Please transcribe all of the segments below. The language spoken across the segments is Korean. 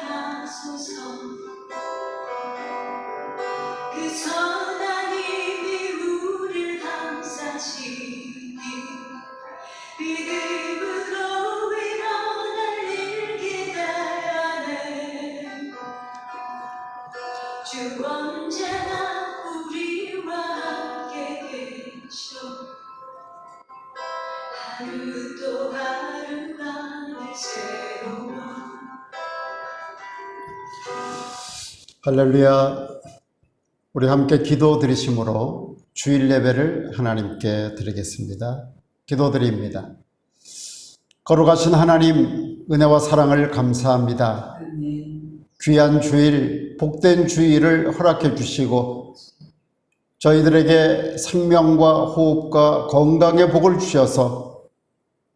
하소서. 그 선한 힘이 우릴 감싸시니 믿음으로 일어날 일 기대하네. 주 언제나 우리와 함께 계셔. 하루 또 하루가 새로워. 할렐루야. 우리 함께 기도 드리심으로 주일 예배를 하나님께 드리겠습니다. 기도드립니다. 거룩하신 하나님, 은혜와 사랑을 감사합니다. 귀한 주일, 복된 주일을 허락해 주시고 저희들에게 생명과 호흡과 건강의 복을 주셔서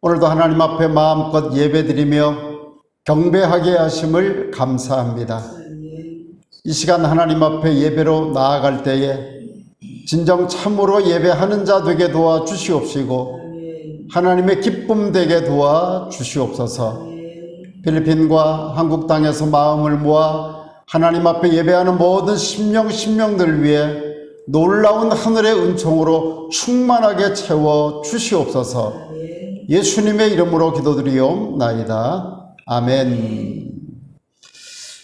오늘도 하나님 앞에 마음껏 예배드리며 경배하게 하심을 감사합니다. 이 시간 하나님 앞에 예배로 나아갈 때에 진정 참으로 예배하는 자 되게 도와 주시옵시고 하나님의 기쁨 되게 도와 주시옵소서. 필리핀과 한국 땅에서 마음을 모아 하나님 앞에 예배하는 모든 심령들 위해 놀라운 하늘의 은총으로 충만하게 채워 주시옵소서. 예수님의 이름으로 기도드리옵나이다. 아멘.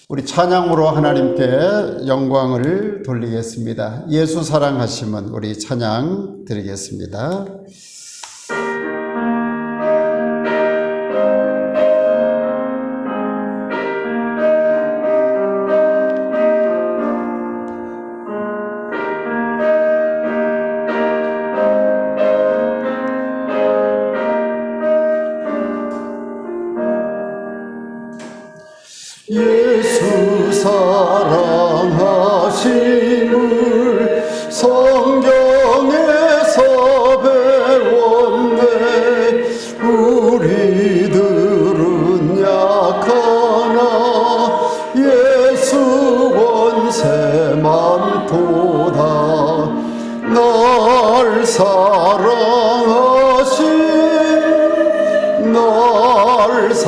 우리 찬양으로 하나님께 영광을 돌리겠습니다. 예수 사랑하심은 우리 찬양 드리겠습니다. 예수 사랑하심을 성경에서 배웠네. 우리들은 약하나 예수 권세만 보다. 날 사랑하신 날 사랑하신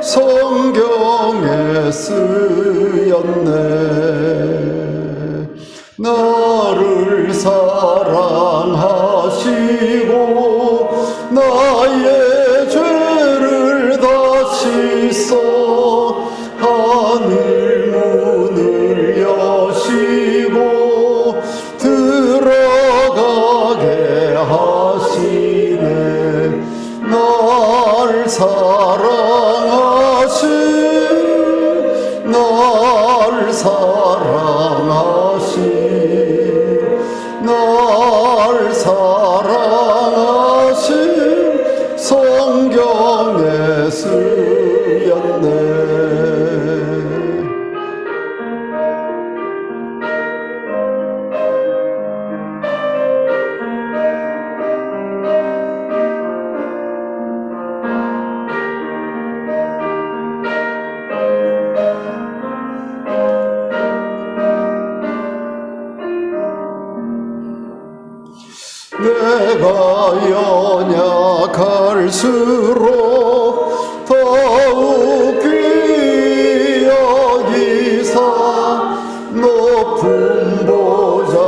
성경에 쓰였네. 나를 사랑하시고 나의 죄를 다 씻어 하늘 문을 여시고 들어가게 하시네. 날 사랑하신 날 사랑하신 성경에 쓰였네. 내가 연약할수록 더욱 귀히 여기사 높은 보좌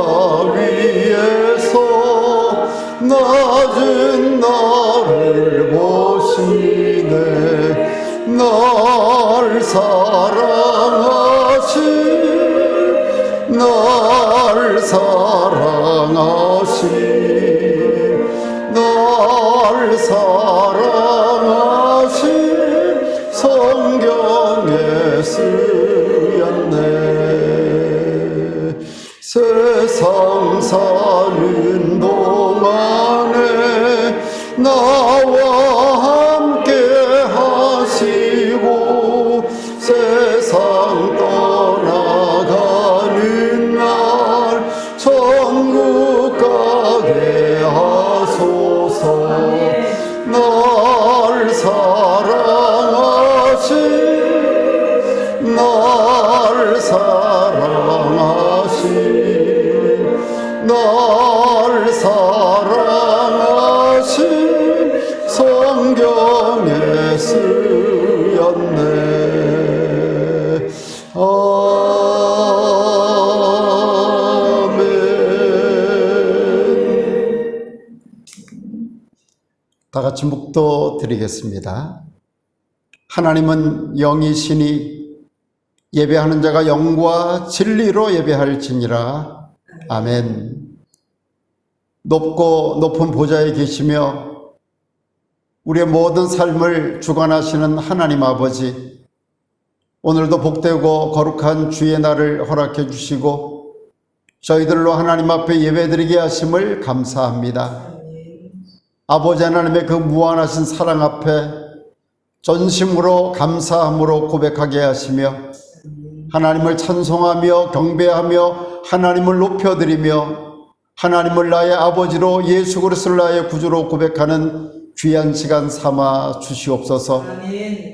위에서 낮은 나를 보시네. 날 사랑하신 날 사랑하신 성경에 쓰였네. 세상 사는 동안에 나와 함께 하시고 세상 떠나가는 날 천국 가게 하소서. 날 사랑하신 날 사랑하신 다 같이 묵도 드리겠습니다. 하나님은 영이시니 예배하는 자가 영과 진리로 예배할지니라. 아멘. 높고 높은 보좌에 계시며 우리의 모든 삶을 주관하시는 하나님 아버지, 오늘도 복되고 거룩한 주의 날을 허락해 주시고 저희들로 하나님 앞에 예배드리게 하심을 감사합니다. 아버지 하나님의 그 무한하신 사랑 앞에 전심으로 감사함으로 고백하게 하시며 하나님을 찬송하며 경배하며 하나님을 높여드리며 하나님을 나의 아버지로 예수 그리스도를 나의 구주로 고백하는 귀한 시간 삼아 주시옵소서.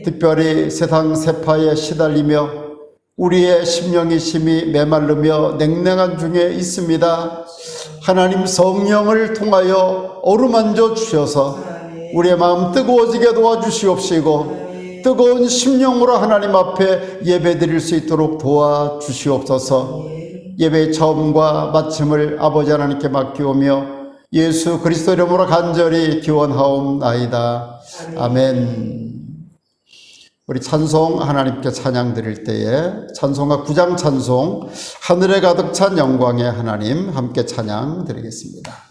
특별히 세상 세파에 시달리며 우리의 심령이 심히 메마르며 냉랭한 중에 있습니다. 하나님 성령을 통하여 어루만져 주셔서 우리의 마음 뜨거워지게 도와주시옵시고 뜨거운 심령으로 하나님 앞에 예배드릴 수 있도록 도와주시옵소서. 예배의 처음과 마침을 아버지 하나님께 맡기오며 예수 그리스도 이름으로 간절히 기원하옵나이다. 아멘. 우리 찬송 하나님께 찬양 드릴 때에 찬송가 9장 찬송 하늘에 가득 찬 영광의 하나님 함께 찬양 드리겠습니다.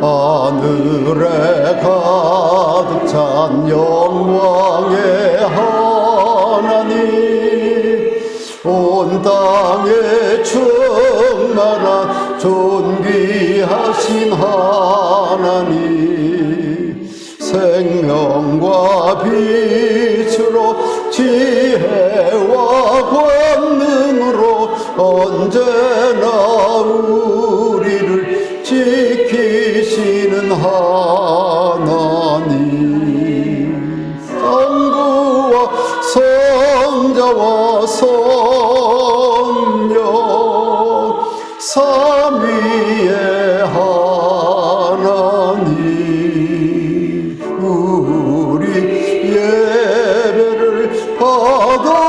하늘에 가득 찬 영광의 하나님, 온 땅에 충만한 존귀하신 하나님, 생명과 빛으로 지혜와 권능으로 언제나 우리를 지키시는 하나님, 성부와 성자와 성령 삼위의 하나님, 우리 예배를 받아주시옵소서.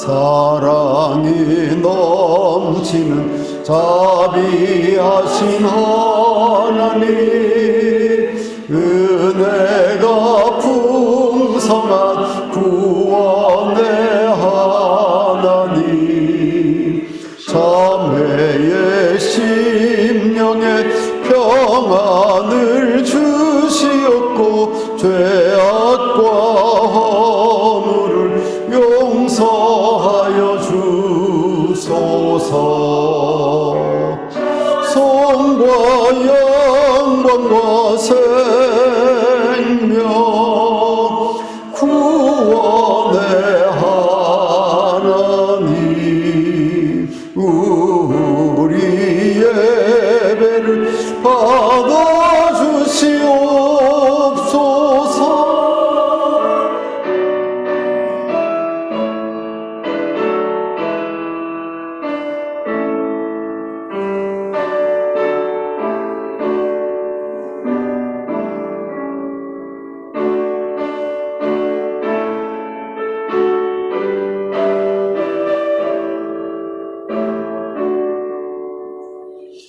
사랑이 넘치는 자비하신 하나님, 은혜가 풍성한 구원의 하나님, 자매의 심령에 평안을 주시옵고 죄악과 허물을 용서하여 주소서. 손과 영광과 생명 구원의 하나님, 우리 예배를 받아주시옵소서.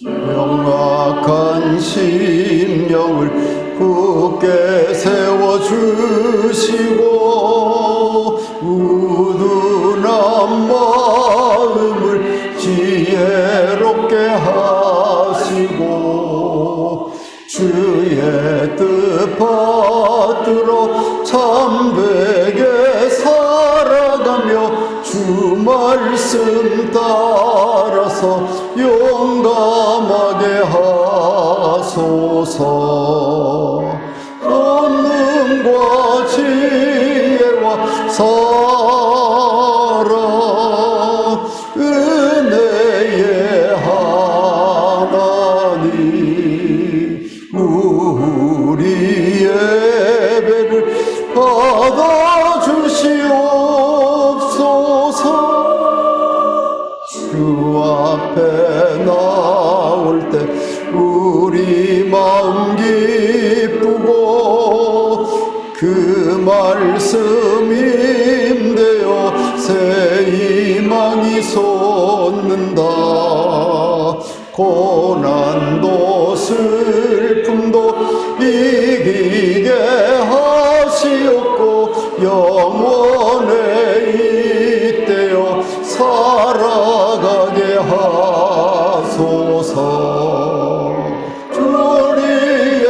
영악한 심령을 굳게 세워주시고 우둔한 마음을 지혜롭게 하시고 주의 뜻 받들어 참되게 살아가며 주 말씀 따라서 용감하게 하소서. 권능과 지혜와 사랑 은혜의 하나님, 우리 예배를 받아주시옵소서. 주 앞에 나올 때 우리 마음 기쁘고 그 말씀 힘되어 새 희망이 솟는다. 고난도 슬픔도 이기게 하시옵고 영원에 잇대어 살아가게 하소서. 우리의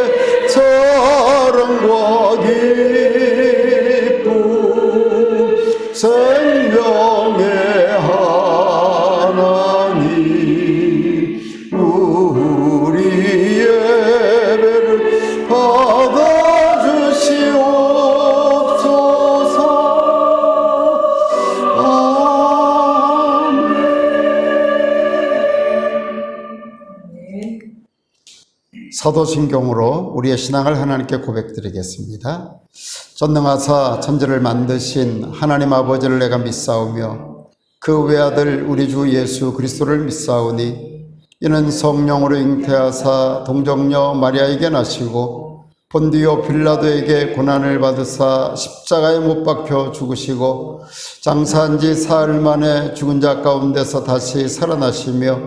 사랑과 기쁨 생명의 하나님 우리 예배를 받아주시옵소서. 아멘. 사도신경으로 우리의 신앙을 하나님께 고백드리겠습니다. 전능하사 천지를 만드신 하나님 아버지를 내가 믿사오며 그 외아들 우리 주 예수 그리스도를 믿사오니 이는 성령으로 잉태하사 동정녀 마리아에게 나시고 본디오 빌라도에게 고난을 받으사 십자가에 못 박혀 죽으시고 장사한 지 사흘 만에 죽은 자 가운데서 다시 살아나시며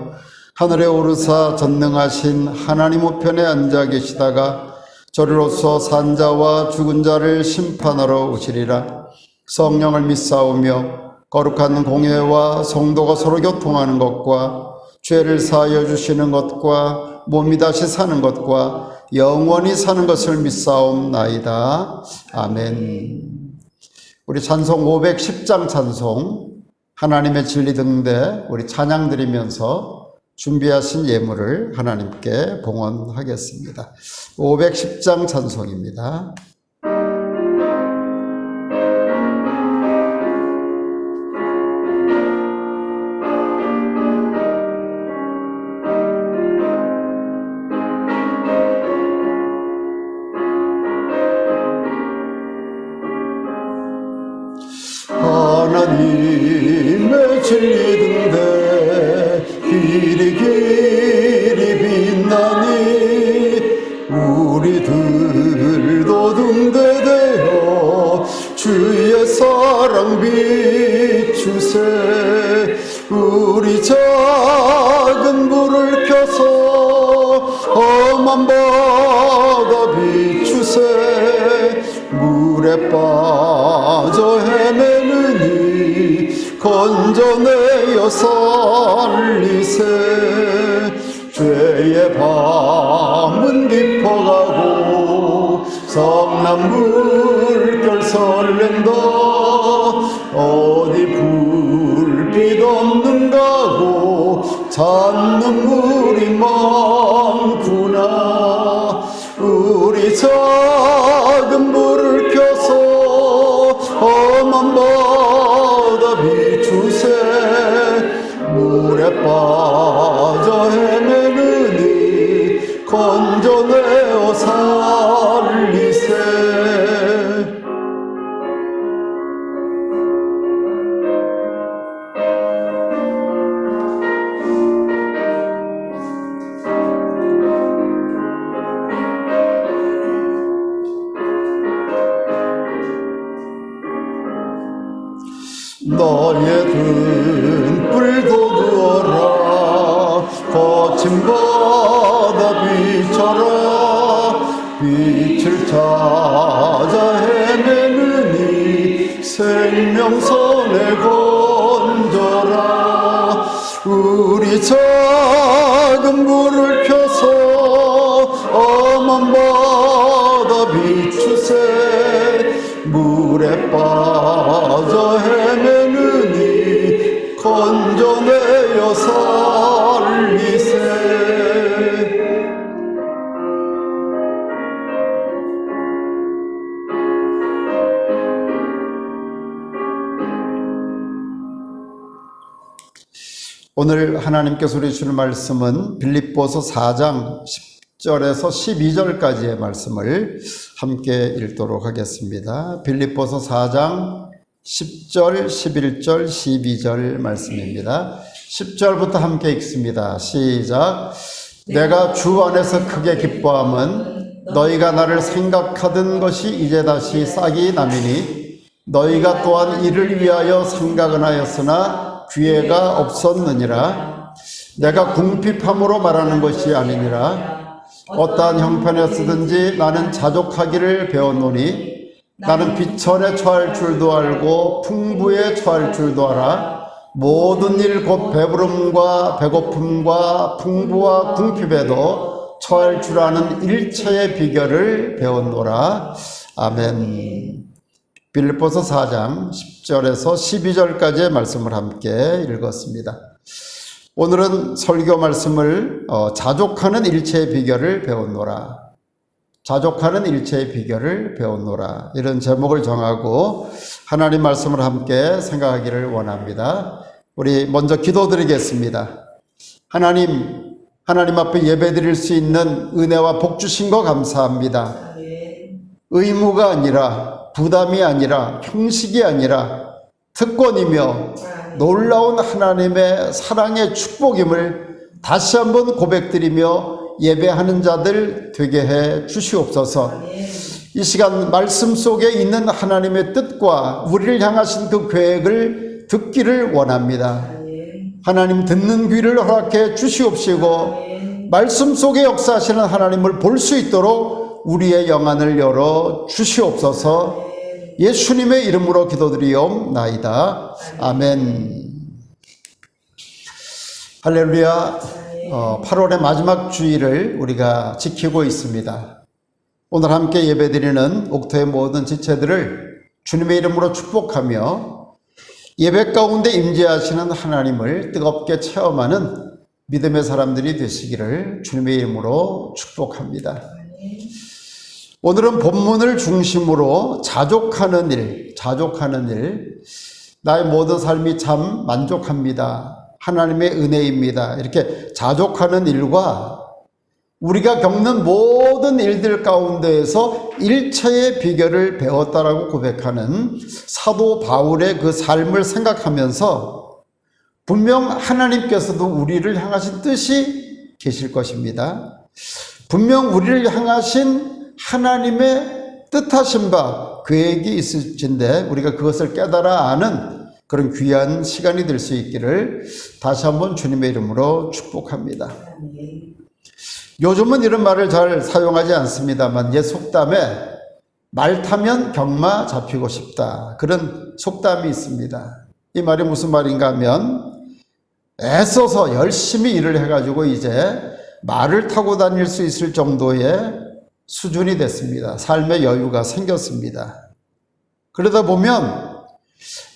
하늘에 오르사 전능하신 하나님 우편에 앉아 계시다가 저리로서 산 자와 죽은 자를 심판하러 오시리라. 성령을 믿사오며 거룩한 공예와 성도가 서로 교통하는 것과 죄를 사하여 주시는 것과 몸이 다시 사는 것과 영원히 사는 것을 믿사옵나이다. 아멘. 우리 찬송 510장 찬송 하나님의 진리 등대 우리 찬양 드리면서 준비하신 예물을 하나님께 봉헌하겠습니다. 510장 찬송입니다. 하나님의 진리 등대 길이 빛나니 우리들도 등대되어 주의 사랑 비추세. 우리 작은 불을 켜서 험한 바다 비추세. 물에 빠져 헤매느니 건져내어 살리세. 죄의 밤은 깊어가고 성난 물결 설렌다. 어디 불빛 없는가고 잔 눈물이 많구나. 우리 작은 불을 켜서 험한 바다 비추세. 물에 빠져 헤매느니 건져내어 살리세. 너의 등불도 두어라. 거친 바다 비춰라. 빛을 찾아 헤매느니 생명선에 건져라. 우리 작은 불을 켜서 엄한 바다 비추세. 물에 빠져 헤매느니 건져내어 살리세. 오늘 하나님께서 우리 주는 말씀은 빌립보서 4장 10절에서 12절까지의 말씀을 함께 읽도록 하겠습니다. 빌립보서 4장 10절, 11절, 12절 말씀입니다. 10절부터 함께 읽습니다. 시작. 내가 주 안에서 크게 기뻐함은 너희가 나를 생각하던 것이 이제 다시 싹이 나미니 너희가 또한 이를 위하여 생각은 하였으나 기회가 없었느니라. 내가 궁핍함으로 말하는 것이 아니니라. 어떠한 형편에 쓰든지 나는 자족하기를 배웠노니 나는 비천에 처할 줄도 알고 풍부에 처할 줄도 알아. 모든 일 곧 배부름과 배고픔과 풍부와 궁핍에도 처할 줄 아는 일체의 비결을 배웠노라. 아멘. 빌립보서 4장 10절에서 12절까지의 말씀을 함께 읽었습니다. 오늘은 설교 말씀을 자족하는 일체의 비결을 배웠노라. 자족하는 일체의 비결을 배웠노라. 이런 제목을 정하고 하나님 말씀을 함께 생각하기를 원합니다. 우리 먼저 기도드리겠습니다. 하나님 앞에 예배드릴 수 있는 은혜와 복 주신 거 감사합니다. 의무가 아니라 부담이 아니라 형식이 아니라 특권이며 놀라운 하나님의 사랑의 축복임을 다시 한번 고백드리며 예배하는 자들 되게 해 주시옵소서. 이 시간 말씀 속에 있는 하나님의 뜻과 우리를 향하신 그 계획을 듣기를 원합니다. 하나님 듣는 귀를 허락해 주시옵시고 말씀 속에 역사하시는 하나님을 볼 수 있도록 우리의 영안을 열어 주시옵소서. 예수님의 이름으로 기도드리옵나이다. 아멘. 할렐루야. 8월의 마지막 주일을 우리가 지키고 있습니다. 오늘 함께 예배드리는 옥토의 모든 지체들을 주님의 이름으로 축복하며 예배 가운데 임재하시는 하나님을 뜨겁게 체험하는 믿음의 사람들이 되시기를 주님의 이름으로 축복합니다. 오늘은 본문을 중심으로 자족하는 일, 나의 모든 삶이 참 만족합니다. 하나님의 은혜입니다. 이렇게 자족하는 일과 우리가 겪는 모든 일들 가운데에서 일체의 비결을 배웠다라고 고백하는 사도 바울의 그 삶을 생각하면서 분명 하나님께서도 우리를 향하신 뜻이 계실 것입니다. 분명 우리를 향하신 하나님의 뜻하신 바 계획이 있을진데 우리가 그것을 깨달아 아는 그런 귀한 시간이 될 수 있기를 다시 한번 주님의 이름으로 축복합니다. 요즘은 이런 말을 잘 사용하지 않습니다만 옛 속담에 말 타면 경마 잡히고 싶다, 그런 속담이 있습니다. 이 말이 무슨 말인가 하면 애써서 열심히 일을 해가지고 이제 말을 타고 다닐 수 있을 정도의 수준이 됐습니다. 삶의 여유가 생겼습니다. 그러다 보면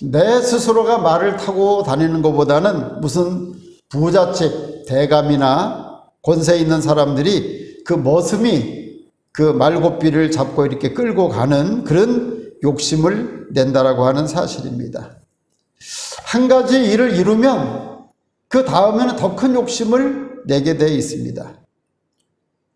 내 스스로가 말을 타고 다니는 것보다는 무슨 부잣집 대감이나 권세 있는 사람들이 그 머슴이 그 말고삐를 잡고 이렇게 끌고 가는 그런 욕심을 낸다라고 하는 사실입니다. 한 가지 일을 이루면 그 다음에는 더 큰 욕심을 내게 되어 있습니다.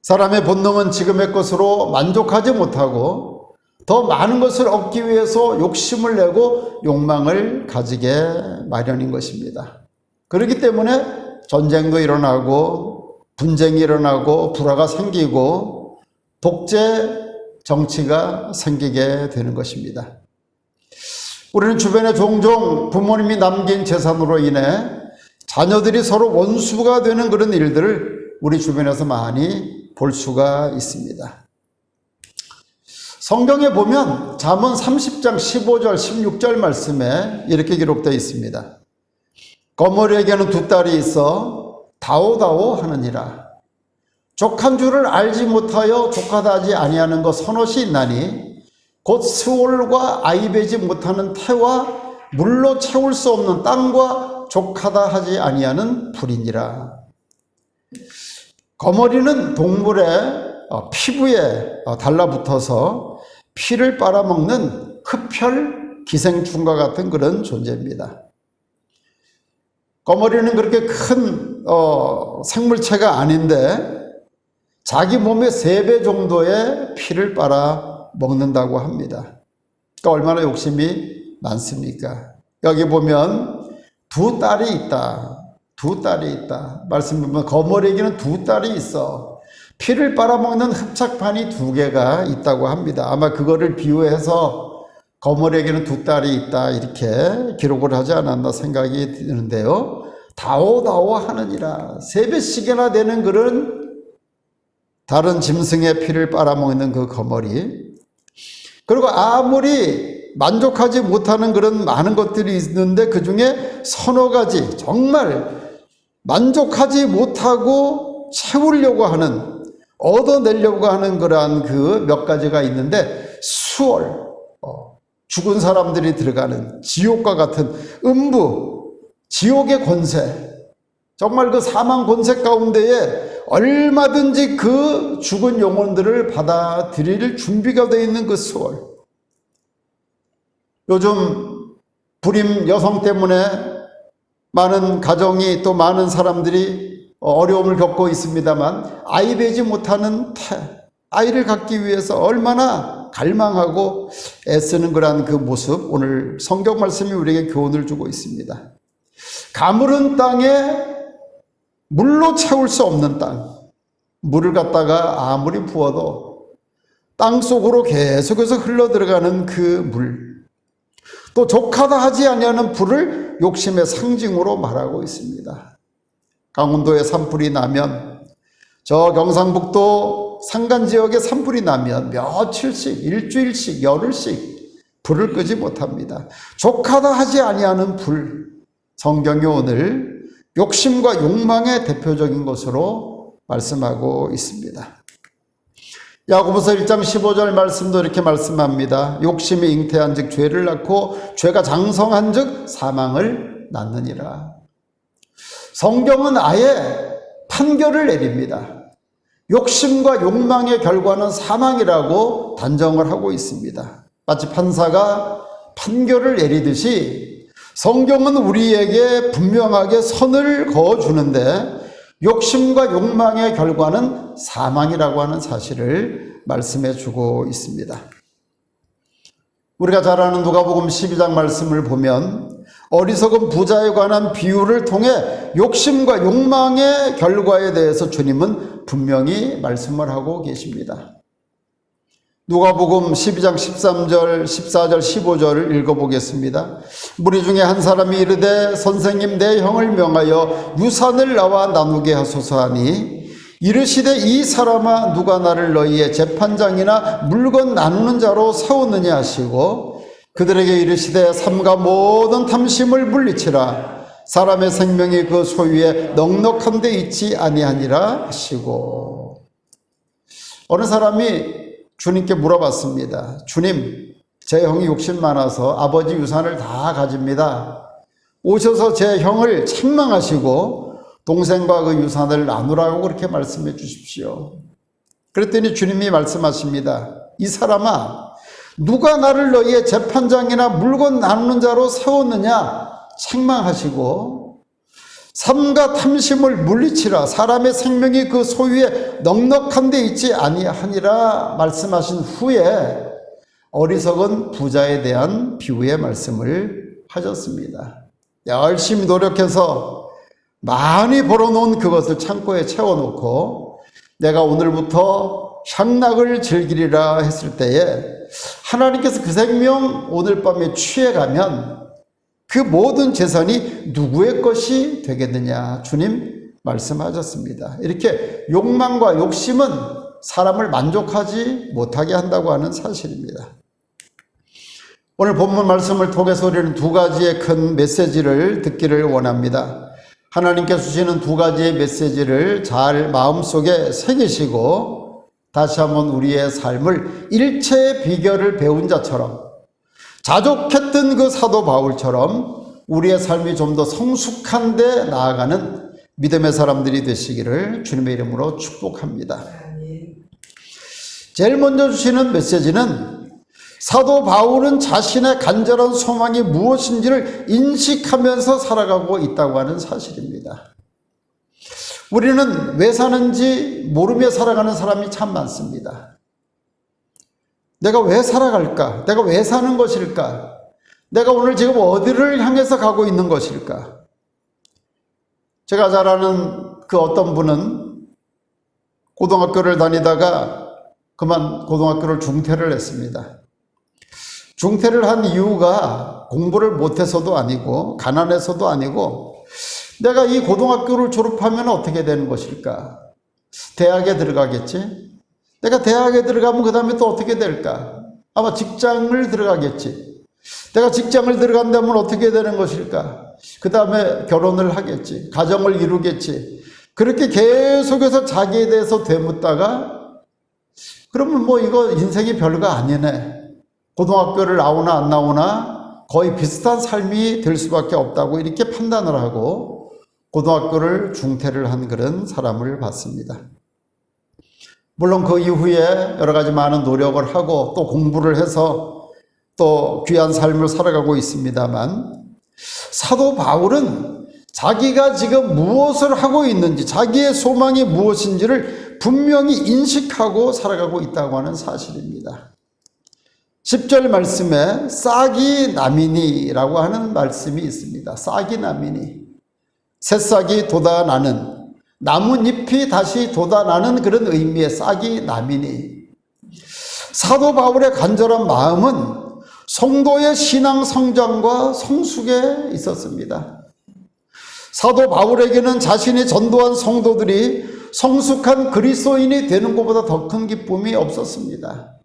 사람의 본능은 지금의 것으로 만족하지 못하고 더 많은 것을 얻기 위해서 욕심을 내고 욕망을 가지게 마련인 것입니다. 그렇기 때문에 전쟁도 일어나고 분쟁이 일어나고 불화가 생기고 독재 정치가 생기게 되는 것입니다. 우리는 주변에 종종 부모님이 남긴 재산으로 인해 자녀들이 서로 원수가 되는 그런 일들을 우리 주변에서 많이 볼 수가 있습니다. 성경에 보면 잠언 30장 15절 16절 말씀에 이렇게 기록되어 있습니다. 거머리에게는 두 딸이 있어 다오다오 하느니라. 족한 줄을 알지 못하여 족하다 하지 아니하는 것 서너시 있나니 곧 스올과 아이배지 못하는 태와 물로 채울 수 없는 땅과 족하다 하지 아니하는 불이니라. 거머리는 동물의 피부에 달라붙어서 피를 빨아먹는 흡혈 기생충과 같은 그런 존재입니다. 거머리는 그렇게 큰 생물체가 아닌데 자기 몸의 3배 정도의 피를 빨아먹는다고 합니다. 그러니까 얼마나 욕심이 많습니까? 여기 보면 두 딸이 있다. 두 딸이 있다. 말씀 보면 거머리에게는 두 딸이 있어. 피를 빨아먹는 흡착판이 두 개가 있다고 합니다. 아마 그거를 비유해서 거머리에게는 두 딸이 있다 이렇게 기록을 하지 않았나 생각이 드는데요. 다오다오 하느니라. 3배씩이나 되는 그런 다른 짐승의 피를 빨아먹는 그 거머리. 그리고 아무리 만족하지 못하는 그런 많은 것들이 있는데 그 중에 서너 가지 정말 만족하지 못하고 채우려고 하는, 얻어내려고 하는 그러한 그 몇 가지가 있는데 수월, 죽은 사람들이 들어가는 지옥과 같은 음부, 지옥의 권세, 정말 그 사망 권세 가운데에 얼마든지 그 죽은 영혼들을 받아들일 준비가 되어 있는 그 수월. 요즘 불임 여성 때문에 많은 가정이 또 많은 사람들이 어려움을 겪고 있습니다만 아이 배지 못하는 아이를 갖기 위해서 얼마나 갈망하고 애쓰는 그러한 그 모습, 오늘 성경 말씀이 우리에게 교훈을 주고 있습니다. 가물은 땅에 물로 채울 수 없는 땅, 물을 갖다가 아무리 부어도 땅 속으로 계속해서 흘러 들어가는 그 물, 또 족하다 하지 아니하는 불을 욕심의 상징으로 말하고 있습니다. 강원도에 산불이 나면, 저 경상북도 산간지역에 산불이 나면 며칠씩, 일주일씩, 열흘씩 불을 끄지 못합니다. 족하다 하지 아니하는 불, 성경이 오늘 욕심과 욕망의 대표적인 것으로 말씀하고 있습니다. 야고보서 1장 15절 말씀도 이렇게 말씀합니다. 욕심이 잉태한 즉 죄를 낳고 죄가 장성한 즉 사망을 낳느니라. 성경은 아예 판결을 내립니다. 욕심과 욕망의 결과는 사망이라고 단정을 하고 있습니다. 마치 판사가 판결을 내리듯이 성경은 우리에게 분명하게 선을 그어주는데 욕심과 욕망의 결과는 사망이라고 하는 사실을 말씀해 주고 있습니다. 우리가 잘 아는 누가복음 12장 말씀을 보면 어리석은 부자에 관한 비유를 통해 욕심과 욕망의 결과에 대해서 주님은 분명히 말씀을 하고 계십니다. 누가복음 12장 13절, 14절, 15절을 읽어보겠습니다. 무리 중에 한 사람이 이르되 선생님 내 형을 명하여 유산을 나와 나누게 하소서 하니 이르시되 이 사람아 누가 나를 너희의 재판장이나 물건 나누는 자로 세웠느냐 하시고 그들에게 이르시되 삼가 모든 탐심을 물리치라 사람의 생명이 그 소유에 넉넉한 데 있지 아니하니라 하시고. 어느 사람이 주님께 물어봤습니다. 주님, 제 형이 욕심 많아서 아버지 유산을 다 가집니다. 오셔서 제 형을 책망하시고 동생과 그 유산을 나누라고 그렇게 말씀해 주십시오. 그랬더니 주님이 말씀하십니다. 이 사람아, 누가 나를 너희의 재판장이나 물건 나누는 자로 세웠느냐 책망하시고 삼가 탐심을 물리치라 사람의 생명이 그 소유에 넉넉한 데 있지 아니하니라 말씀하신 후에 어리석은 부자에 대한 비유의 말씀을 하셨습니다. 열심히 노력해서 많이 벌어놓은 그것을 창고에 채워놓고 내가 오늘부터 향락을 즐기리라 했을 때에 하나님께서 그 생명 오늘 밤에 취해가면 그 모든 재산이 누구의 것이 되겠느냐 주님 말씀하셨습니다. 이렇게 욕망과 욕심은 사람을 만족하지 못하게 한다고 하는 사실입니다. 오늘 본문 말씀을 통해서 우리는 두 가지의 큰 메시지를 듣기를 원합니다. 하나님께서 주시는 두 가지의 메시지를 잘 마음속에 새기시고 다시 한번 우리의 삶을 일체의 비결을 배운 자처럼 자족했던 그 사도 바울처럼 우리의 삶이 좀 더 성숙한 데 나아가는 믿음의 사람들이 되시기를 주님의 이름으로 축복합니다. 제일 먼저 주시는 메시지는 사도 바울은 자신의 간절한 소망이 무엇인지를 인식하면서 살아가고 있다고 하는 사실입니다. 우리는 왜 사는지 모르며 살아가는 사람이 참 많습니다. 내가 왜 살아갈까? 내가 왜 사는 것일까? 내가 오늘 지금 어디를 향해서 가고 있는 것일까? 제가 잘 아는 그 어떤 분은 고등학교를 다니다가 그만 고등학교를 중퇴를 했습니다. 중퇴를 한 이유가 공부를 못해서도 아니고 가난해서도 아니고 내가 이 고등학교를 졸업하면 어떻게 되는 것일까? 대학에 들어가겠지? 내가 대학에 들어가면 그 다음에 또 어떻게 될까? 아마 직장을 들어가겠지. 내가 직장을 들어간다면 어떻게 되는 것일까? 그 다음에 결혼을 하겠지. 가정을 이루겠지. 그렇게 계속해서 자기에 대해서 되묻다가 그러면 뭐 이거 인생이 별거 아니네. 고등학교를 나오나 안 나오나 거의 비슷한 삶이 될 수밖에 없다고 이렇게 판단을 하고 고등학교를 중퇴를 한 그런 사람을 봤습니다. 물론 그 이후에 여러 가지 많은 노력을 하고 또 공부를 해서 또 귀한 삶을 살아가고 있습니다만 사도 바울은 자기가 지금 무엇을 하고 있는지 자기의 소망이 무엇인지를 분명히 인식하고 살아가고 있다고 하는 사실입니다. 10절 말씀에 싹이 나미니라고 하는 말씀이 있습니다. 싹이 나미니, 새싹이 돋아나는, 나뭇잎이 다시 돋아나는 그런 의미의 싹이 나미니. 사도 바울의 간절한 마음은 성도의 신앙 성장과 성숙에 있었습니다. 사도 바울에게는 자신이 전도한 성도들이 성숙한 그리스도인이 되는 것보다 더 큰 기쁨이 없었습니다.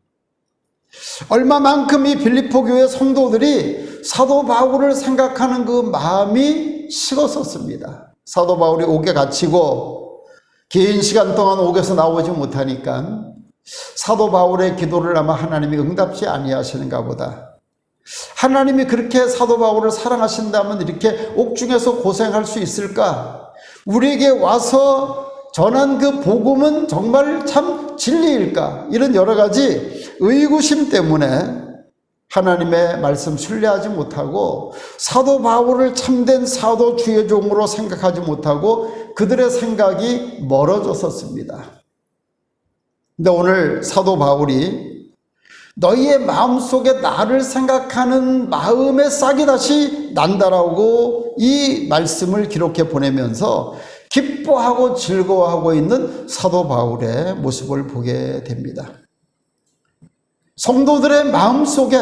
얼마만큼 이 빌립보 교회 성도들이 사도 바울을 생각하는 그 마음이 식었었습니다. 사도 바울이 옥에 갇히고 긴 시간 동안 옥에서 나오지 못하니까 사도 바울의 기도를 아마 하나님이 응답지 아니하시는가 보다. 하나님이 그렇게 사도 바울을 사랑하신다면 이렇게 옥중에서 고생할 수 있을까? 우리에게 와서 전한 그 복음은 정말 참 진리일까? 이런 여러 가지 의구심 때문에 하나님의 말씀 신뢰하지 못하고 사도 바울을 참된 사도 주의 종으로 생각하지 못하고 그들의 생각이 멀어졌었습니다. 근데 오늘 사도 바울이 너희의 마음속에 나를 생각하는 마음의 싹이 다시 난다라고 이 말씀을 기록해 보내면서 기뻐하고 즐거워하고 있는 사도 바울의 모습을 보게 됩니다. 성도들의 마음속에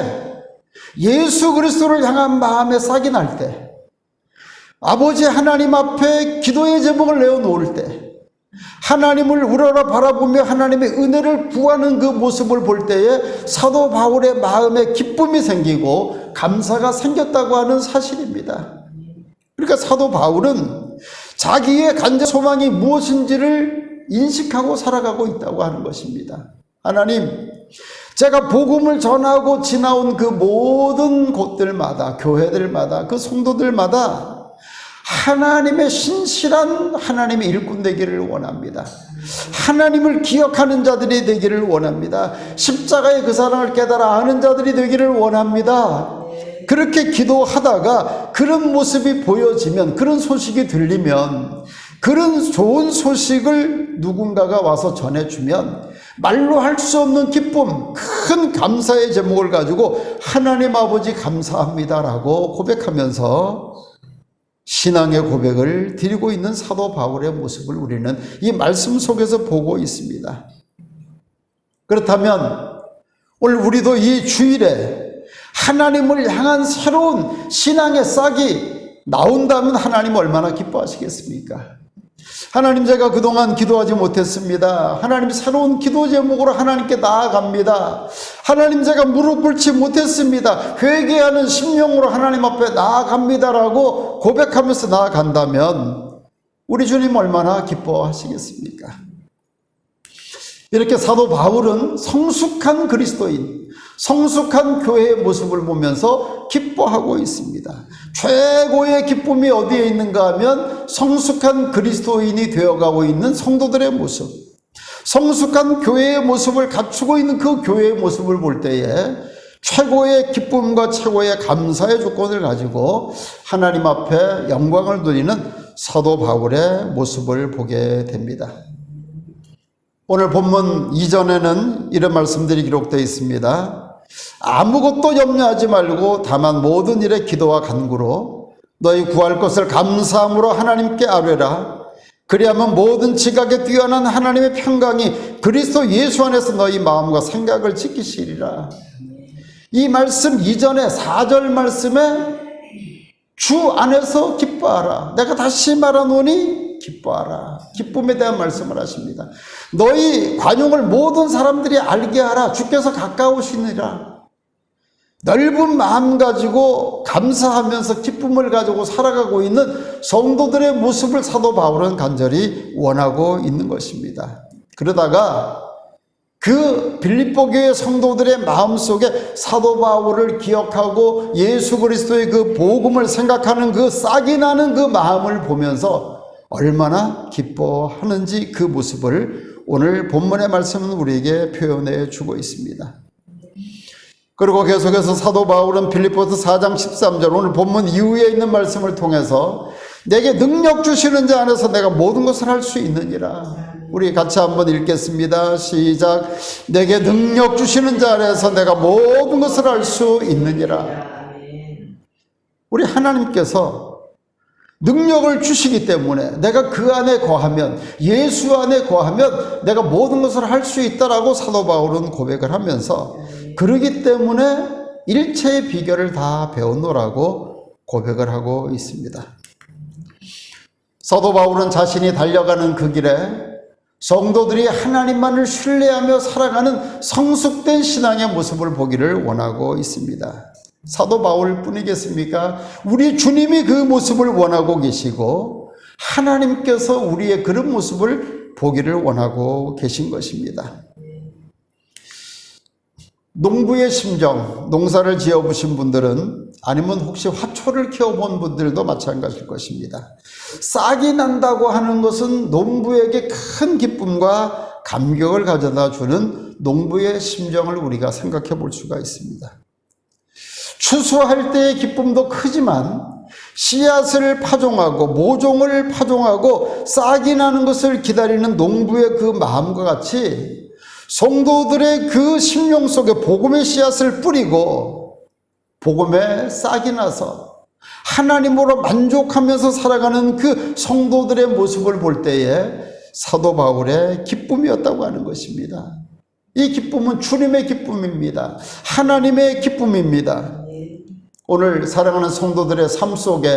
예수 그리스도를 향한 마음의 싹이 날 때, 아버지 하나님 앞에 기도의 제목을 내어놓을 때, 하나님을 우러러 바라보며 하나님의 은혜를 구하는 그 모습을 볼 때에 사도 바울의 마음에 기쁨이 생기고 감사가 생겼다고 하는 사실입니다. 그러니까 사도 바울은 자기의 간절 소망이 무엇인지를 인식하고 살아가고 있다고 하는 것입니다. 하나님, 제가 복음을 전하고 지나온 그 모든 곳들마다, 교회들마다, 그 성도들마다 하나님의 신실한 하나님의 일꾼 되기를 원합니다. 하나님을 기억하는 자들이 되기를 원합니다. 십자가의 그 사랑을 깨달아 아는 자들이 되기를 원합니다. 그렇게 기도하다가 그런 모습이 보여지면, 그런 소식이 들리면, 그런 좋은 소식을 누군가가 와서 전해주면 말로 할 수 없는 기쁨, 큰 감사의 제목을 가지고 하나님 아버지 감사합니다라고 고백하면서 신앙의 고백을 드리고 있는 사도 바울의 모습을 우리는 이 말씀 속에서 보고 있습니다. 그렇다면 오늘 우리도 이 주일에 하나님을 향한 새로운 신앙의 싹이 나온다면 하나님 얼마나 기뻐하시겠습니까? 하나님, 제가 그동안 기도하지 못했습니다. 하나님, 새로운 기도 제목으로 하나님께 나아갑니다. 하나님, 제가 무릎 꿇지 못했습니다. 회개하는 심령으로 하나님 앞에 나아갑니다라고 고백하면서 나아간다면 우리 주님 얼마나 기뻐하시겠습니까? 이렇게 사도 바울은 성숙한 그리스도인, 성숙한 교회의 모습을 보면서 기뻐하고 있습니다. 최고의 기쁨이 어디에 있는가 하면 성숙한 그리스도인이 되어가고 있는 성도들의 모습, 성숙한 교회의 모습을 갖추고 있는 그 교회의 모습을 볼 때에 최고의 기쁨과 최고의 감사의 조건을 가지고 하나님 앞에 영광을 돌리는 사도 바울의 모습을 보게 됩니다. 오늘 본문 이전에는 이런 말씀들이 기록되어 있습니다. 아무것도 염려하지 말고 다만 모든 일에 기도와 간구로 너희 구할 것을 감사함으로 하나님께 아뢰라. 그리하면 모든 지각에 뛰어난 하나님의 평강이 그리스도 예수 안에서 너희 마음과 생각을 지키시리라. 이 말씀 이전에 4절 말씀에 주 안에서 기뻐하라. 내가 다시 말하노니 기뻐하라. 기쁨에 대한 말씀을 하십니다. 너희 관용을 모든 사람들이 알게 하라. 주께서 가까우시니라. 넓은 마음 가지고 감사하면서 기쁨을 가지고 살아가고 있는 성도들의 모습을 사도 바울은 간절히 원하고 있는 것입니다. 그러다가 그 빌립보 교회 성도들의 마음속에 사도 바울을 기억하고 예수 그리스도의 그 복음을 생각하는 그 싹이 나는 그 마음을 보면서 얼마나 기뻐하는지 그 모습을 오늘 본문의 말씀은 우리에게 표현해 주고 있습니다. 그리고 계속해서 사도 바울은 빌립보서 4장 13절 오늘 본문 이후에 있는 말씀을 통해서 내게 능력 주시는 자 안에서 내가 모든 것을 할 수 있느니라. 우리 같이 한번 읽겠습니다. 시작. 내게 능력 주시는 자 안에서 내가 모든 것을 할 수 있느니라. 우리 하나님께서 능력을 주시기 때문에 내가 그 안에 거하면, 예수 안에 거하면 내가 모든 것을 할 수 있다라고 사도 바울은 고백을 하면서, 그러기 때문에 일체의 비결을 다 배웠노라고 고백을 하고 있습니다. 사도 바울은 자신이 달려가는 그 길에 성도들이 하나님만을 신뢰하며 살아가는 성숙된 신앙의 모습을 보기를 원하고 있습니다. 사도 바울 뿐이겠습니까? 우리 주님이 그 모습을 원하고 계시고 하나님께서 우리의 그런 모습을 보기를 원하고 계신 것입니다. 농부의 심정, 농사를 지어보신 분들은, 아니면 혹시 화초를 키워본 분들도 마찬가지일 것입니다. 싹이 난다고 하는 것은 농부에게 큰 기쁨과 감격을 가져다 주는 농부의 심정을 우리가 생각해 볼 수가 있습니다. 추수할 때의 기쁨도 크지만 씨앗을 파종하고 모종을 파종하고 싹이 나는 것을 기다리는 농부의 그 마음과 같이 성도들의 그 심령 속에 복음의 씨앗을 뿌리고 복음에 싹이 나서 하나님으로 만족하면서 살아가는 그 성도들의 모습을 볼 때에 사도 바울의 기쁨이었다고 하는 것입니다. 이 기쁨은 주님의 기쁨입니다. 하나님의 기쁨입니다. 오늘 사랑하는 성도들의 삶 속에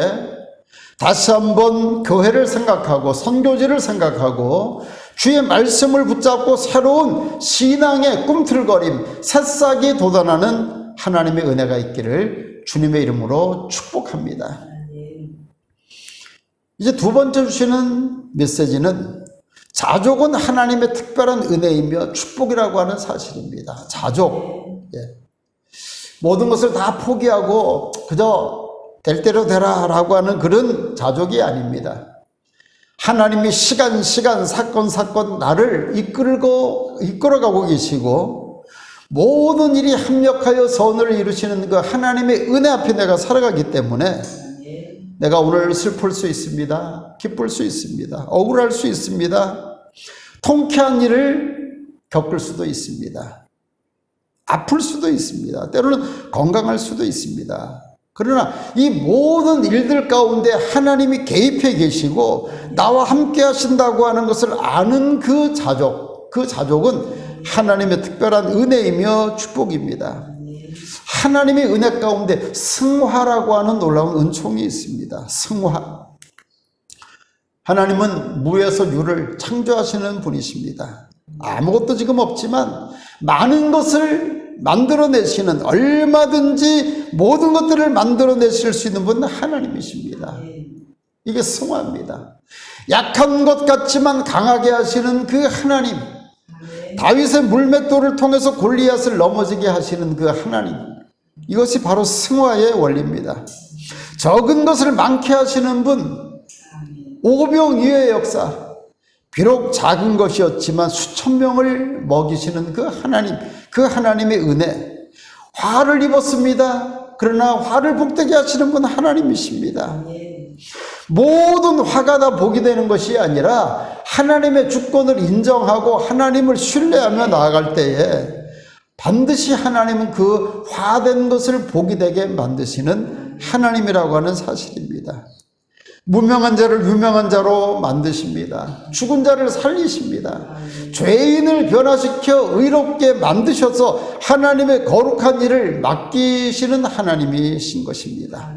다시 한번 교회를 생각하고 선교지를 생각하고 주의 말씀을 붙잡고 새로운 신앙의 꿈틀거림, 새싹이 돋아나는 하나님의 은혜가 있기를 주님의 이름으로 축복합니다. 이제 두 번째 주시는 메시지는 자족은 하나님의 특별한 은혜이며 축복이라고 하는 사실입니다. 자족. 모든 것을 다 포기하고 그저 될 대로 되라 라고 하는 그런 자족이 아닙니다. 하나님이 시간 사건 나를 이끌어가고 계시고 모든 일이 합력하여 선을 이루시는 그 하나님의 은혜 앞에 내가 살아가기 때문에 내가 오늘 슬플 수 있습니다. 기쁠 수 있습니다. 억울할 수 있습니다. 통쾌한 일을 겪을 수도 있습니다. 아플 수도 있습니다. 때로는 건강할 수도 있습니다. 그러나 이 모든 일들 가운데 하나님이 개입해 계시고 나와 함께 하신다고 하는 것을 아는 그 자족은 하나님의 특별한 은혜이며 축복입니다. 하나님의 은혜 가운데 승화라고 하는 놀라운 은총이 있습니다. 승화. 하나님은 무에서 유를 창조하시는 분이십니다. 아무것도 지금 없지만 많은 것을 만들어내시는, 얼마든지 모든 것들을 만들어내실 수 있는 분은 하나님이십니다. 이게 승화입니다. 약한 것 같지만 강하게 하시는 그 하나님, 다윗의 물맷돌을 통해서 골리앗을 넘어지게 하시는 그 하나님, 이것이 바로 승화의 원리입니다. 적은 것을 많게 하시는 분, 오병이어의 역사, 비록 작은 것이었지만 수천 명을 먹이시는 그 하나님, 그 하나님의 은혜. 화를 입었습니다. 그러나 화를 복되게 하시는 분 하나님이십니다. 모든 화가 다 복이 되는 것이 아니라 하나님의 주권을 인정하고 하나님을 신뢰하며 나아갈 때에 반드시 하나님은 그 화된 것을 복이 되게 만드시는 하나님이라고 하는 사실입니다. 무명한 자를 유명한 자로 만드십니다. 죽은 자를 살리십니다. 죄인을 변화시켜 의롭게 만드셔서 하나님의 거룩한 일을 맡기시는 하나님이신 것입니다.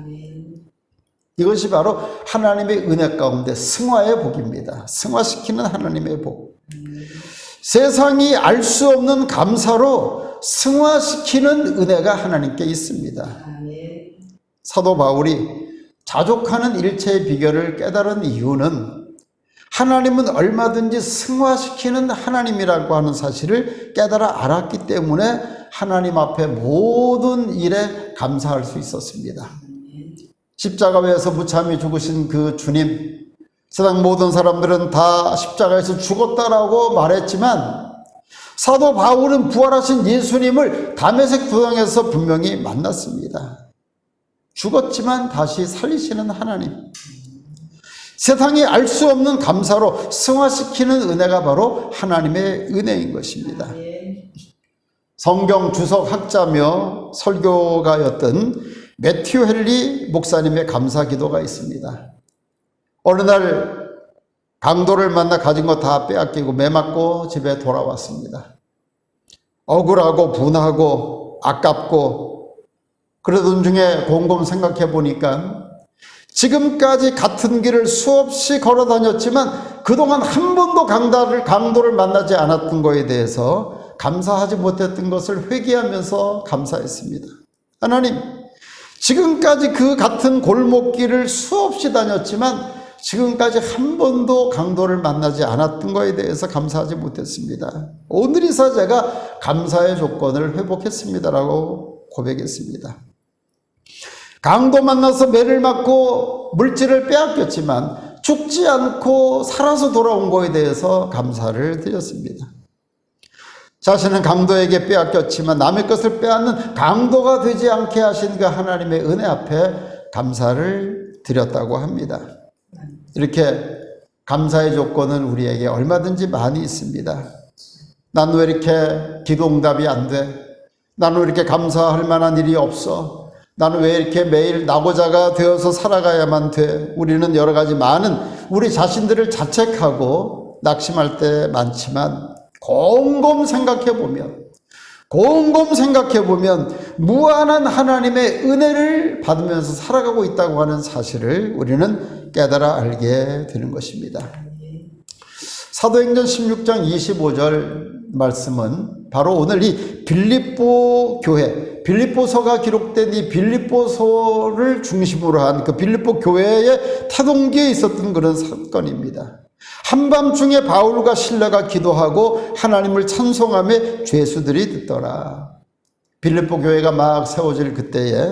이것이 바로 하나님의 은혜 가운데 승화의 복입니다. 승화시키는 하나님의 복. 세상이 알 수 없는 감사로 승화시키는 은혜가 하나님께 있습니다. 사도 바울이 자족하는 일체의 비결을 깨달은 이유는 하나님은 얼마든지 승화시키는 하나님이라고 하는 사실을 깨달아 알았기 때문에 하나님 앞에 모든 일에 감사할 수 있었습니다. 십자가에서 무참히 죽으신 그 주님, 세상 모든 사람들은 다 십자가에서 죽었다라고 말했지만 사도 바울은 부활하신 예수님을 다메섹 도상에서 분명히 만났습니다. 죽었지만 다시 살리시는 하나님. 세상이 알 수 없는 감사로 승화시키는 은혜가 바로 하나님의 은혜인 것입니다. 성경 주석 학자며 설교가였던 매튜 헨리 목사님의 감사 기도가 있습니다. 어느 날 강도를 만나 가진 거 다 빼앗기고 매맞고 집에 돌아왔습니다. 억울하고 분하고 아깝고 그러던 중에 곰곰 생각해 보니까 지금까지 같은 길을 수없이 걸어 다녔지만 그동안 한 번도 강도를 만나지 않았던 것에 대해서 감사하지 못했던 것을 회개하면서 감사했습니다. 하나님, 지금까지 그 같은 골목길을 수없이 다녔지만 지금까지 한 번도 강도를 만나지 않았던 것에 대해서 감사하지 못했습니다. 오늘이서 제가 감사의 조건을 회복했습니다라고 고백했습니다. 강도 만나서 매를 맞고 물질을 빼앗겼지만 죽지 않고 살아서 돌아온 것에 대해서 감사를 드렸습니다. 자신은 강도에게 빼앗겼지만 남의 것을 빼앗는 강도가 되지 않게 하신 그 하나님의 은혜 앞에 감사를 드렸다고 합니다. 이렇게 감사의 조건은 우리에게 얼마든지 많이 있습니다. 난 왜 이렇게 기도응답이 안 돼? 나는 왜 이렇게 감사할 만한 일이 없어? 나는 왜 이렇게 매일 낙오자가 되어서 살아가야만 돼? 우리는 여러 가지 많은 우리 자신들을 자책하고 낙심할 때 많지만 곰곰 생각해 보면 무한한 하나님의 은혜를 받으면서 살아가고 있다고 하는 사실을 우리는 깨달아 알게 되는 것입니다. 사도행전 16장 25절 말씀은 바로 오늘 이 빌립보 교회, 빌립보서가 기록된 이 빌립보서를 중심으로 한 그 빌립보 교회의 태동기에 있었던 그런 사건입니다. 한밤중에 바울과 실라가 기도하고 하나님을 찬송하며 죄수들이 듣더라. 빌립보 교회가 막 세워질 그때에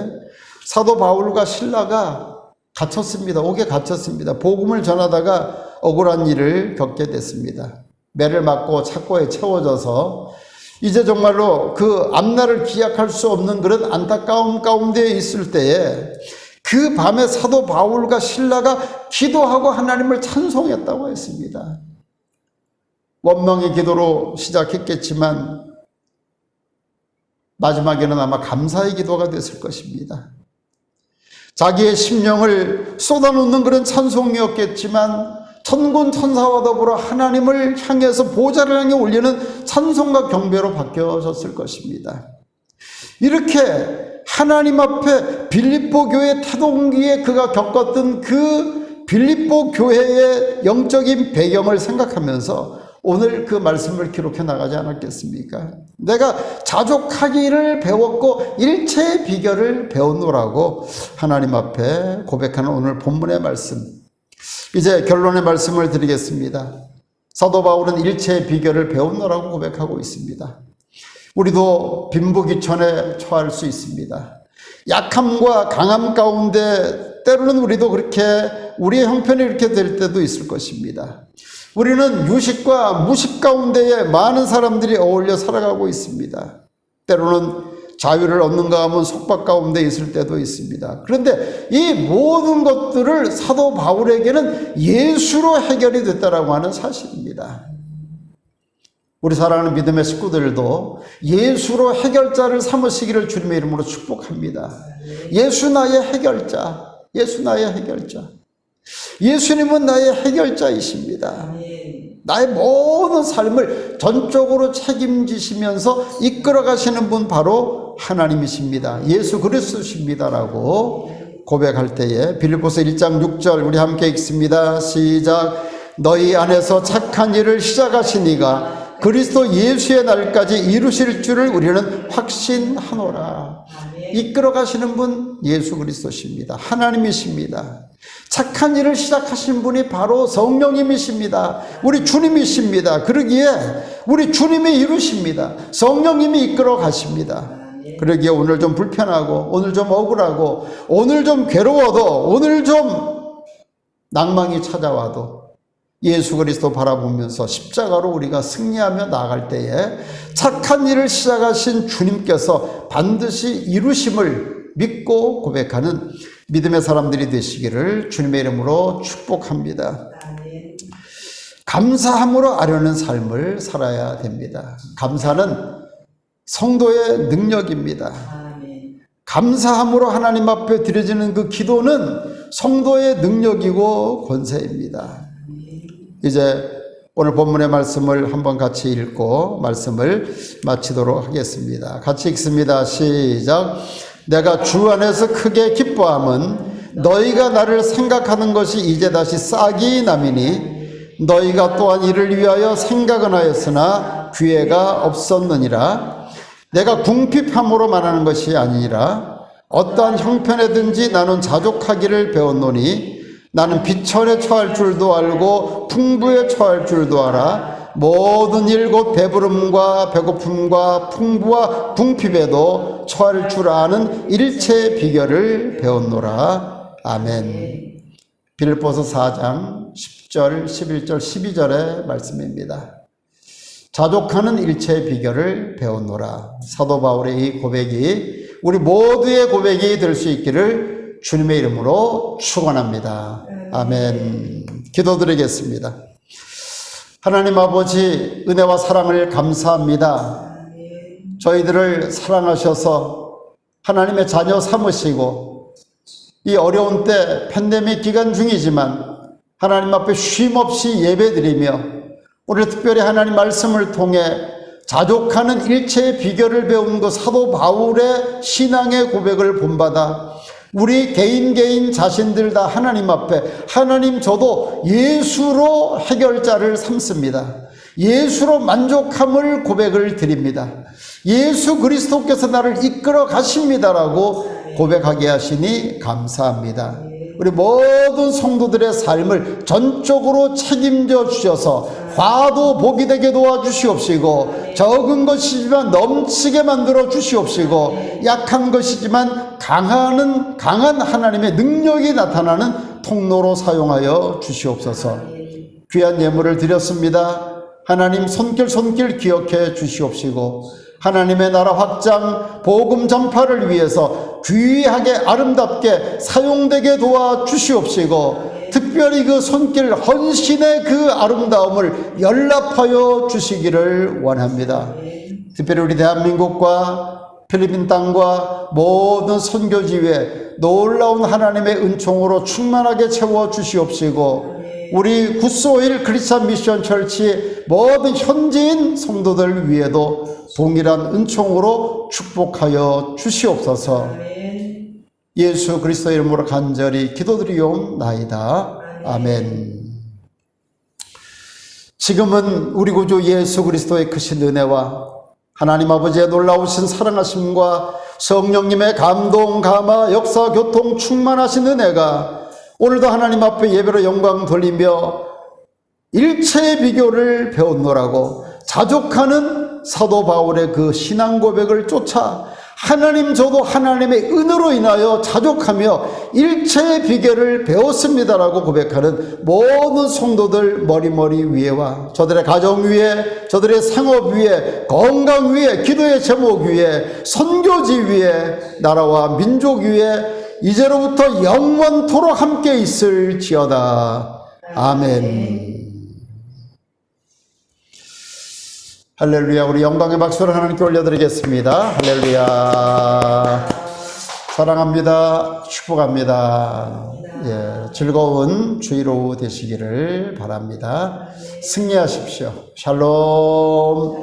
사도 바울과 실라가 갇혔습니다. 옥에 갇혔습니다. 복음을 전하다가 억울한 일을 겪게 됐습니다. 매를 맞고 착고에 채워져서 이제 정말로 그 앞날을 기약할 수 없는 그런 안타까움 가운데 있을 때에 그 밤에 사도 바울과 실라가 기도하고 하나님을 찬송했다고 했습니다. 원망의 기도로 시작했겠지만 마지막에는 아마 감사의 기도가 됐을 것입니다. 자기의 심령을 쏟아놓는 그런 찬송이었겠지만 천군 천사와 더불어 하나님을 향해서 보좌를 향해 올리는 찬송과 경배로 바뀌어졌을 것입니다. 이렇게 하나님 앞에 빌립보 교회 태동기에 그가 겪었던 그 빌립보 교회의 영적인 배경을 생각하면서 오늘 그 말씀을 기록해 나가지 않았겠습니까? 내가 자족하기를 배웠고 일체의 비결을 배웠노라고 하나님 앞에 고백하는 오늘 본문의 말씀. 이제 결론의 말씀을 드리겠습니다. 사도 바울은 일체의 비결을 배웠노라고 고백하고 있습니다. 우리도 빈부귀천에 처할 수 있습니다. 약함과 강함 가운데 때로는 우리도 그렇게 우리의 형편이 이렇게 될 때도 있을 것입니다. 우리는 유식과 무식 가운데에 많은 사람들이 어울려 살아가고 있습니다. 때로는 자유를 얻는가 하면 속박 가운데 있을 때도 있습니다. 그런데 이 모든 것들을 사도 바울에게는 예수로 해결이 됐다라고 하는 사실입니다. 우리 사랑하는 믿음의 식구들도 예수로 해결자를 삼으시기를 주님의 이름으로 축복합니다. 예수 나의 해결자, 예수 나의 해결자. 예수님은 나의 해결자이십니다. 나의 모든 삶을 전적으로 책임지시면서 이끌어 가시는 분 바로 하나님이십니다. 예수 그리스도십니다라고 고백할 때에 빌립보서 1장 6절 우리 함께 읽습니다. 시작. 너희 안에서 착한 일을 시작하신 이가 그리스도 예수의 날까지 이루실 줄을 우리는 확신하노라. 이끌어 가시는 분 예수 그리스도십니다. 하나님이십니다. 착한 일을 시작하신 분이 바로 성령님이십니다. 우리 주님이십니다. 그러기에 우리 주님이 이루십니다. 성령님이 이끌어 가십니다. 그러기에 오늘 좀 불편하고 오늘 좀 억울하고 오늘 좀 괴로워도 오늘 좀 낭망이 찾아와도 예수 그리스도 바라보면서 십자가로 우리가 승리하며 나아갈 때에 착한 일을 시작하신 주님께서 반드시 이루심을 믿고 고백하는 믿음의 사람들이 되시기를 주님의 이름으로 축복합니다. 감사함으로 아려는 삶을 살아야 됩니다. 감사는 성도의 능력입니다. 감사함으로 하나님 앞에 드려지는 그 기도는 성도의 능력이고 권세입니다. 이제 오늘 본문의 말씀을 한번 같이 읽고 말씀을 마치도록 하겠습니다. 같이 읽습니다. 시작. 내가 주 안에서 크게 기뻐함은 너희가 나를 생각하는 것이 이제 다시 싹이 남이니 너희가 또한 이를 위하여 생각은 하였으나 기회가 없었느니라. 내가 궁핍함으로 말하는 것이 아니라 어떠한 형편에든지 나는 자족하기를 배웠노니 나는 비천에 처할 줄도 알고 풍부에 처할 줄도 알아. 모든 일 곧 배부름과 배고픔과 풍부와 궁핍에도 처할 줄 아는 일체의 비결을 배웠노라. 아멘. 빌립보서 4장 10절, 11절, 12절의 말씀입니다. 자족하는 일체의 비결을 배웠노라. 사도 바울의 이 고백이 우리 모두의 고백이 될 수 있기를 주님의 이름으로 축원합니다. 아멘. 기도드리겠습니다. 하나님 아버지 은혜와 사랑을 감사합니다. 저희들을 사랑하셔서 하나님의 자녀 삼으시고 이 어려운 때 팬데믹 기간 중이지만 하나님 앞에 쉼없이 예배드리며 오늘 특별히 하나님 말씀을 통해 자족하는 일체의 비결을 배운 그 사도 바울의 신앙의 고백을 본받아 우리 개인 자신들 다 하나님 앞에 하나님 저도 예수로 해결자를 삼습니다. 예수로 만족함을 고백을 드립니다. 예수 그리스도께서 나를 이끌어 가십니다라고 고백하게 하시니 감사합니다. 우리 모든 성도들의 삶을 전적으로 책임져 주셔서 화도 복이 되게 도와주시옵시고 적은 것이지만 넘치게 만들어 주시옵시고 약한 것이지만 강한 하나님의 능력이 나타나는 통로로 사용하여 주시옵소서. 귀한 예물을 드렸습니다. 하나님 손길 기억해 주시옵시고 하나님의 나라 확장, 복음 전파를 위해서 귀하게 아름답게 사용되게 도와주시옵시고 특별히 그 손길 헌신의 그 아름다움을 연락하여 주시기를 원합니다. 특별히 우리 대한민국과 필리핀 땅과 모든 선교지 위에 놀라운 하나님의 은총으로 충만하게 채워 주시옵시고 우리 굿소일 크리스찬 미션 철치 모든 현지인 성도들 위에도 동일한 은총으로 축복하여 주시옵소서. 예수 그리스도 이름으로 간절히 기도드리옵나이다. 아멘. 지금은 우리 구주 예수 그리스도의 크신 은혜와 하나님 아버지의 놀라우신 사랑하심과 성령님의 감동, 감화, 역사, 교통 충만하신 은혜가 오늘도 하나님 앞에 예배로 영광 돌리며 일체의 비결을 배웠노라고 자족하는 사도 바울의 그 신앙 고백을 쫓아 하나님 저도 하나님의 은혜로 인하여 자족하며 일체의 비결을 배웠습니다라고 고백하는 모든 성도들 머리 위에와 저들의 가정 위에 저들의 상업 위에 건강 위에 기도의 제목 위에 선교지 위에 나라와 민족 위에 이제로부터 영원토록 함께 있을지어다. 아멘. 할렐루야. 우리 영광의 박수를 하나님께 올려드리겠습니다. 할렐루야. 사랑합니다. 축복합니다. 예, 즐거운 주일 오후 되시기를 바랍니다. 승리하십시오. 샬롬.